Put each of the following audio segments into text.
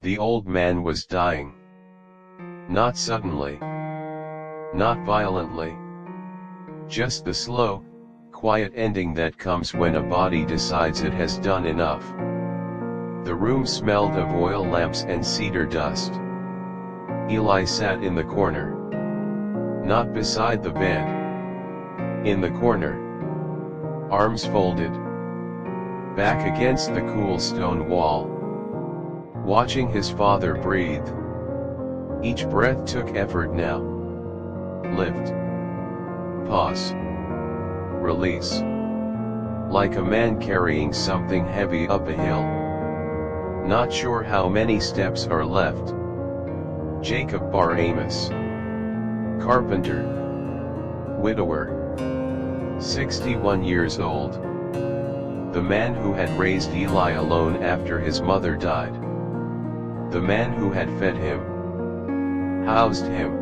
The old man was dying. Not suddenly. Not violently. Just the slow, quiet ending that comes when a body decides it has done enough. The room smelled of oil lamps and cedar dust. Eli sat in the corner. Not beside the bed. In the corner. Arms folded. Back against the cool stone wall. Watching his father breathe. Each breath took effort now. Lift. Pause. Release. Like a man carrying something heavy up a hill. Not sure how many steps are left. Jacob Bar Amos. Carpenter. Widower. 61 years old. The man who had raised Eli alone after his mother died. The man who had fed him. Housed him.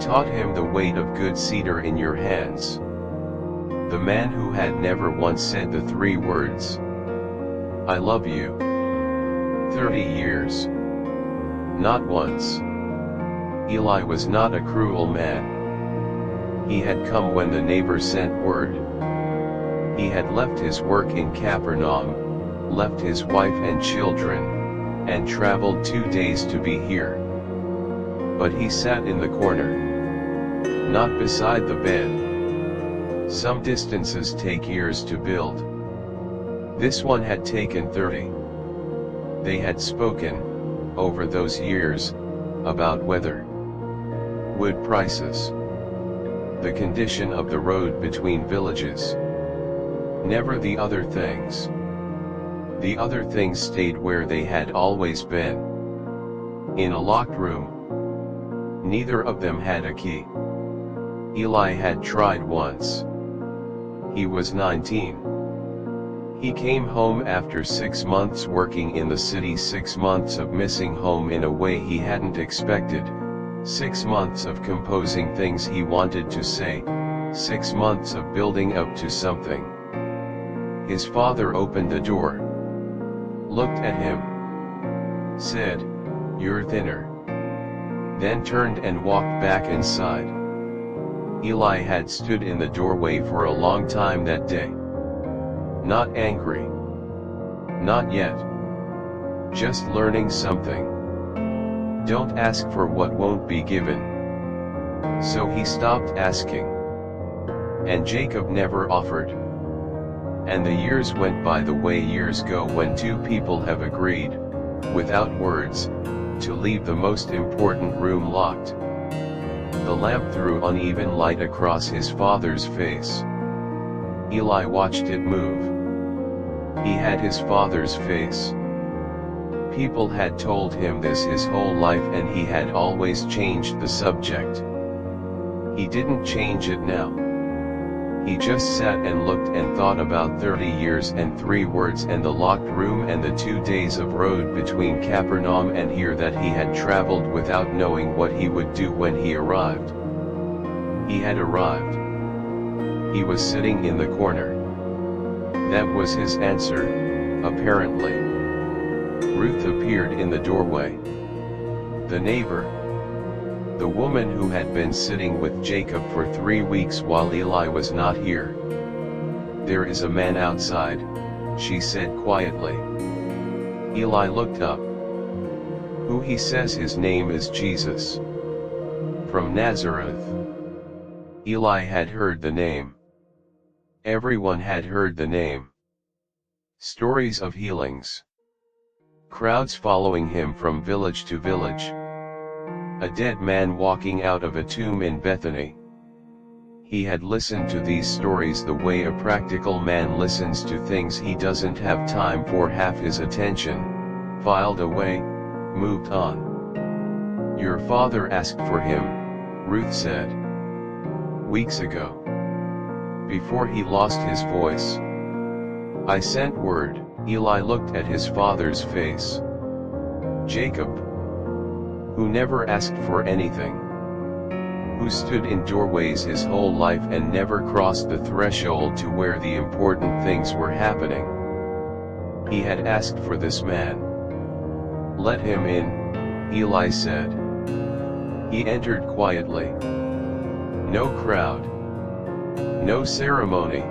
Taught him the weight of good cedar in your hands. The man who had never once said the 3 words, I love you. 30 years. Not once. Eli was not a cruel man. He had come when the neighbor sent word. He had left his work in Capernaum, left his wife and children, and traveled 2 days to be here. But he sat in the corner. Not beside the bed. Some distances take years to build. This one had taken 30. They had spoken, over those years, about weather, wood prices, the condition of the road between villages. Never the other things. The other things stayed where they had always been. In a locked room. Neither of them had a key. Eli had tried once. He was 19. He came home after 6 months working in the city, 6 months of missing home in a way he hadn't expected, 6 months of composing things he wanted to say, 6 months of building up to something. His father opened the door, looked at him, said, "You're thinner," then turned and walked back inside. Eli had stood in the doorway for a long time that day. Not angry. Not yet. Just learning something. Don't ask for what won't be given. So he stopped asking. And Jacob never offered. And the years went by the way years go when 2 people have agreed, without words, to leave the most important room locked. The lamp threw uneven light across his father's face. Eli watched it move. He had his father's face. People had told him this his whole life and he had always changed the subject. He didn't change it now. He just sat and looked and thought about 30 years and 3 words and the locked room and the 2 days of road between Capernaum and here that he had traveled without knowing what he would do when he arrived. He had arrived. He was sitting in the corner. That was his answer, apparently. Ruth appeared in the doorway. The neighbor. The woman who had been sitting with Jacob for 3 weeks while Eli was not here. "There is a man outside," she said quietly. Eli looked up. "Who?" He says. "His name is Jesus. From Nazareth." Eli had heard the name. Everyone had heard the name. Stories of healings. Crowds following him from village to village. A dead man walking out of a tomb in Bethany. He had listened to these stories the way a practical man listens to things he doesn't have time for. Half his attention, filed away, moved on. "Your father asked for him," Ruth said. "Weeks ago. Before he lost his voice. I sent word." Eli looked at his father's face. Jacob, who never asked for anything, who stood in doorways his whole life and never crossed the threshold to where the important things were happening. He had asked for this man. "Let him in," Eli said. He entered quietly. No crowd. No ceremony.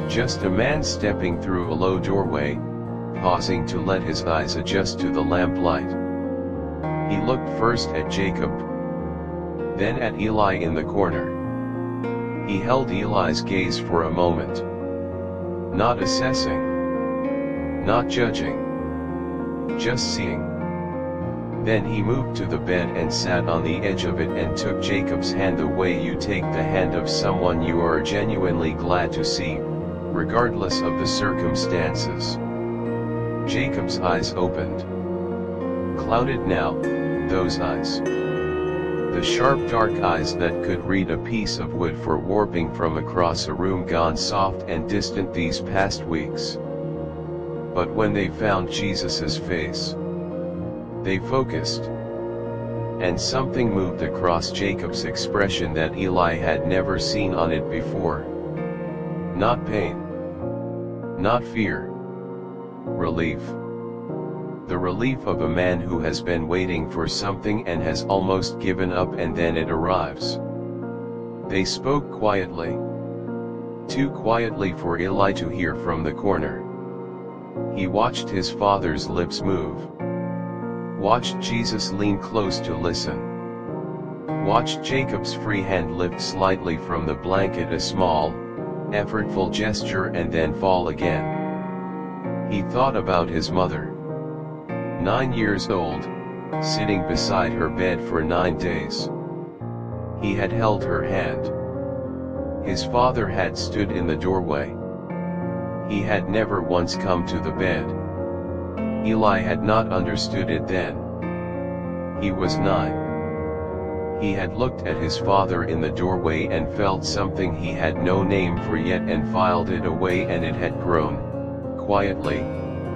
Just a man stepping through a low doorway, pausing to let his eyes adjust to the lamplight. He looked first at Jacob, then at Eli in the corner. He held Eli's gaze for a moment. Not assessing. Not judging. Just seeing. Then he moved to the bed and sat on the edge of it and took Jacob's hand the way you take the hand of someone you are genuinely glad to see, regardless of the circumstances. Jacob's eyes opened. Clouded now, those eyes. The sharp dark eyes that could read a piece of wood for warping from across a room gone soft and distant these past weeks. But when they found Jesus's face, they focused. And something moved across Jacob's expression that Eli had never seen on it before. Not pain. Not fear. Relief. The relief of a man who has been waiting for something and has almost given up, and then it arrives. They spoke quietly. Too quietly for Eli to hear from the corner. He watched his father's lips move. Watched Jesus lean close to listen. Watched Jacob's free hand lift slightly from the blanket, a small, effortful gesture, and then fall again. He thought about his mother. 9 years old, sitting beside her bed for 9 days. He had held her hand. His father had stood in the doorway. He had never once come to the bed. Eli had not understood it then. He was 9. He had looked at his father in the doorway and felt something he had no name for yet, and filed it away, and it had grown, quietly,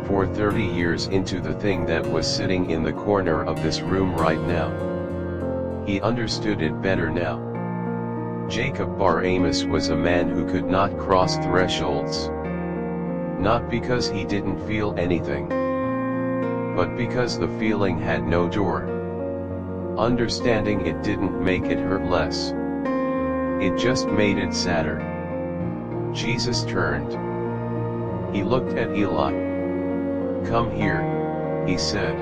for 30 years into the thing that was sitting in the corner of this room right now. He understood it better now. Jacob Bar Amos was a man who could not cross thresholds. Not because he didn't feel anything, but because the feeling had no door. Understanding it didn't make it hurt less. It just made it sadder. Jesus turned. He looked at Eli. "Come here," he said.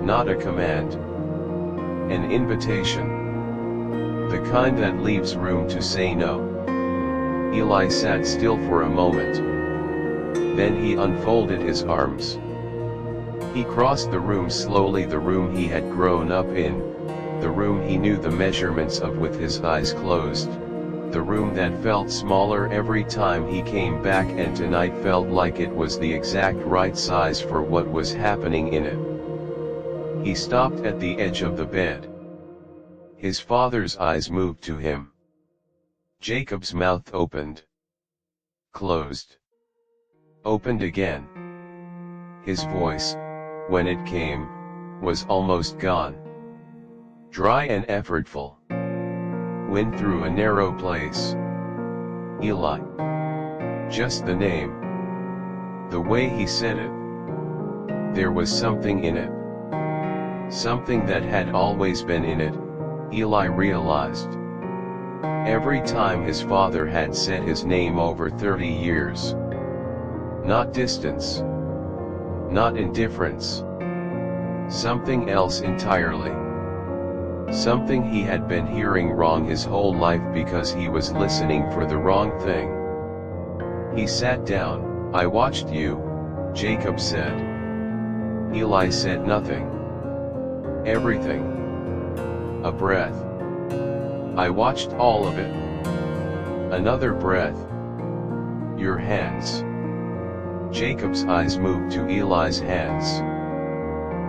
Not a command. An invitation. The kind that leaves room to say no. Eli sat still for a moment. Then he unfolded his arms. He crossed the room slowly, the room he had grown up in, the room he knew the measurements of with his eyes closed, the room that felt smaller every time he came back, and tonight felt like it was the exact right size for what was happening in it. He stopped at the edge of the bed. His father's eyes moved to him. Jacob's mouth opened. Closed. Opened again. His voice, when it came, was almost gone. Dry and effortful. Went through a narrow place. Eli. Just the name. The way he said it. There was something in it. Something that had always been in it, Eli realized. Every time his father had said his name over 30 years. Not distance. Not indifference. Something else entirely. Something he had been hearing wrong his whole life because he was listening for the wrong thing. He sat down. "I watched you," Jacob said. Eli said nothing. Everything. A breath. "I watched all of it." Another breath. "Your hands." Jacob's eyes moved to Eli's hands.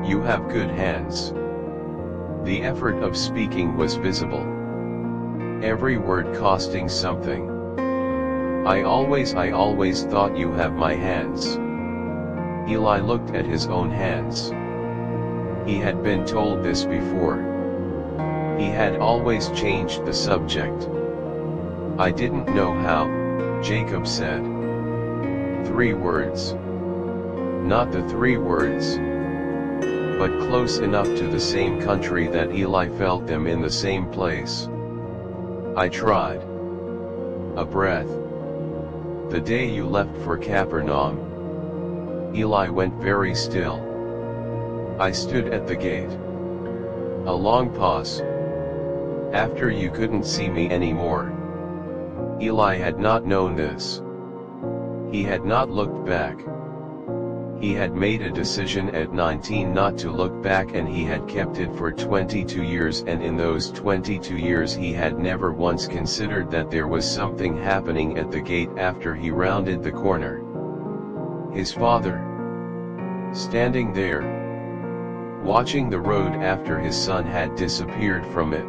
"You have good hands." The effort of speaking was visible. Every word costing something. I always thought you have my hands." Eli looked at his own hands. He had been told this before. He had always changed the subject. "I didn't know how," Jacob said. 3 words. Not the 3 words. but close enough to the same country that Eli felt them in the same place. I tried. A breath. The day you left for Capernaum. Eli went very still. I stood at the gate. A long pause. After you couldn't see me anymore. Eli had not known this. He had not looked back. He had made a decision at 19 not to look back, and he had kept it for 22 years, and in those 22 years he had never once considered that there was something happening at the gate after he rounded the corner. His father, standing there, watching the road after his son had disappeared from it.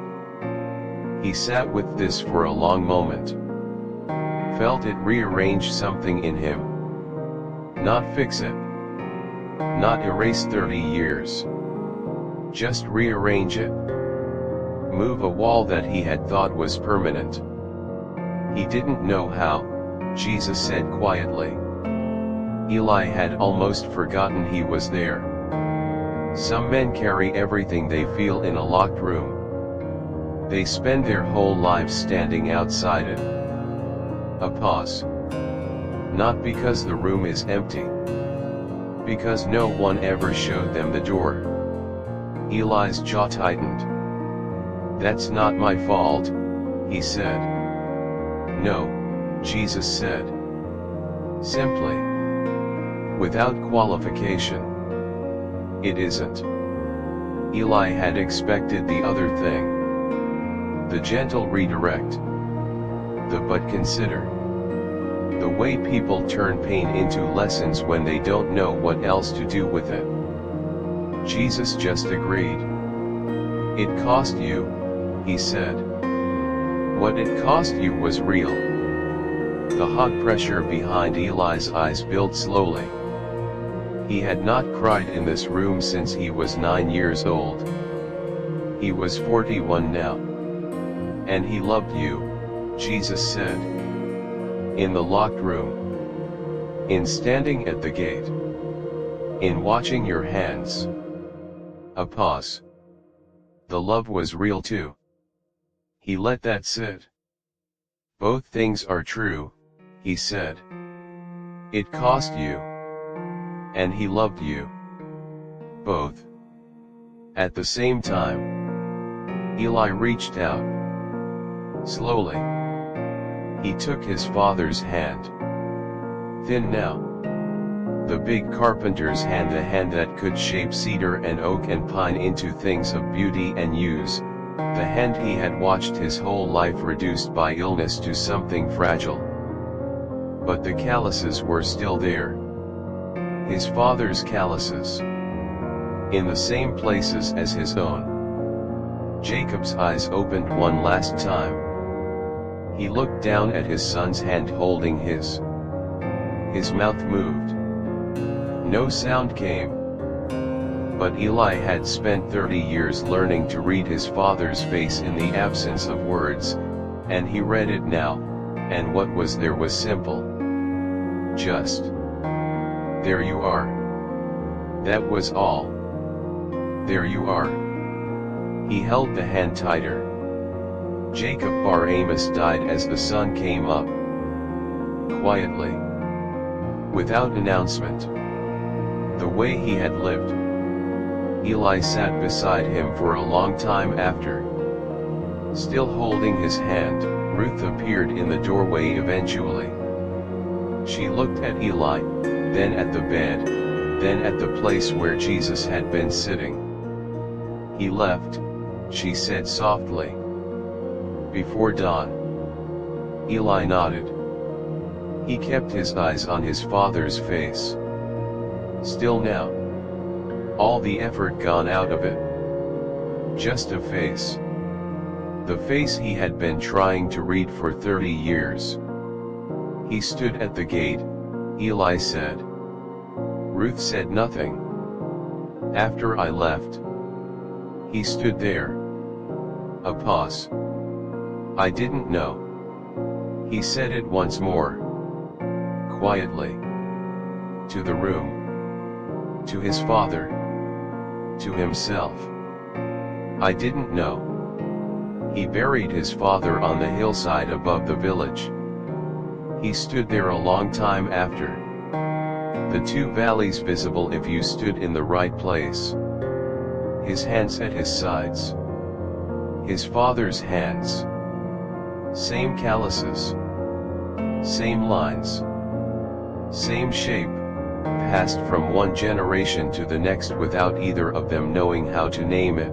He sat with this for a long moment. Felt it rearrange something in him. Not fix it. Not erase 30 years. Just rearrange it. Move a wall that he had thought was permanent. He didn't know how, Jesus said quietly. Eli had almost forgotten he was there. Some men carry everything they feel in a locked room. They spend their whole lives standing outside it. A pause. Not because the room is empty. Because no one ever showed them the door. Eli's jaw tightened. That's not my fault, he said. No, Jesus said. Simply. Without qualification. It isn't. Eli had expected the other thing. The gentle redirect. The but consider. The way people turn pain into lessons when they don't know what else to do with it. Jesus just agreed. It cost you, he said. What it cost you was real. The hot pressure behind Eli's eyes built slowly. He had not cried in this room since he was 9 years old. He was 41 now. And he loved you, Jesus said. In the locked room. In standing at the gate. In watching your hands. A pause. The love was real too. He let that sit. Both things are true, he said. It cost you. And he loved you. Both. At the same time. Eli reached out. Slowly. He took his father's hand. Thin now. The big carpenter's hand, the hand that could shape cedar and oak and pine into things of beauty and use, the hand he had watched his whole life reduced by illness to something fragile. But the calluses were still there. His father's calluses. In the same places as his own. Jacob's eyes opened one last time. He looked down at his son's hand holding his. His mouth moved. No sound came. But Eli had spent 30 years learning to read his father's face in the absence of words, and he read it now, and what was there was simple. Just. There you are. That was all. There you are. He held the hand tighter. Jacob Bar Amos died as the sun came up. Quietly. Without announcement. The way he had lived. Eli sat beside him for a long time after. Still holding his hand, Ruth appeared in the doorway eventually. She looked at Eli, then at the bed, then at the place where Jesus had been sitting. He left, she said softly. Before dawn. Eli nodded. He kept his eyes on his father's face. Still now. All the effort gone out of it. Just a face. The face he had been trying to read for 30 years. He stood at the gate, Eli said. Ruth said nothing. After I left. He stood there. A pause. I didn't know. He said it once more. Quietly. To the room. To his father. to himself, "I didn't know." He buried his father on the hillside above the village. He stood there a long time after. The two valleys visible if you stood in the right place. His hands at his sides. His father's hands. Same calluses. Same lines. Same shape, passed from one generation to the next without either of them knowing how to name it.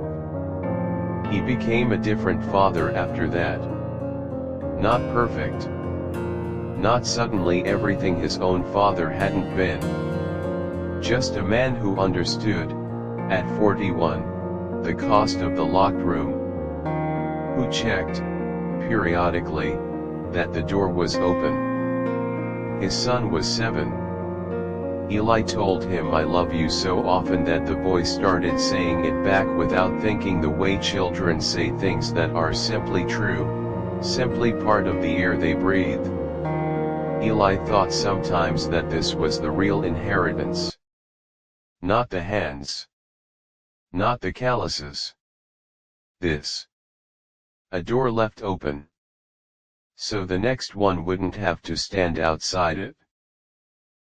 He became a different father after that. Not perfect. Not suddenly everything his own father hadn't been. Just a man who understood, at 41, the cost of the locked room. Who checked, periodically, that the door was open. His son was 7. Eli told him "I love you" so often that the boy started saying it back without thinking, the way children say things that are simply true, simply part of the air they breathe. Eli thought sometimes that this was the real inheritance. Not the hands. Not the calluses. This. A door left open. So the next one wouldn't have to stand outside it.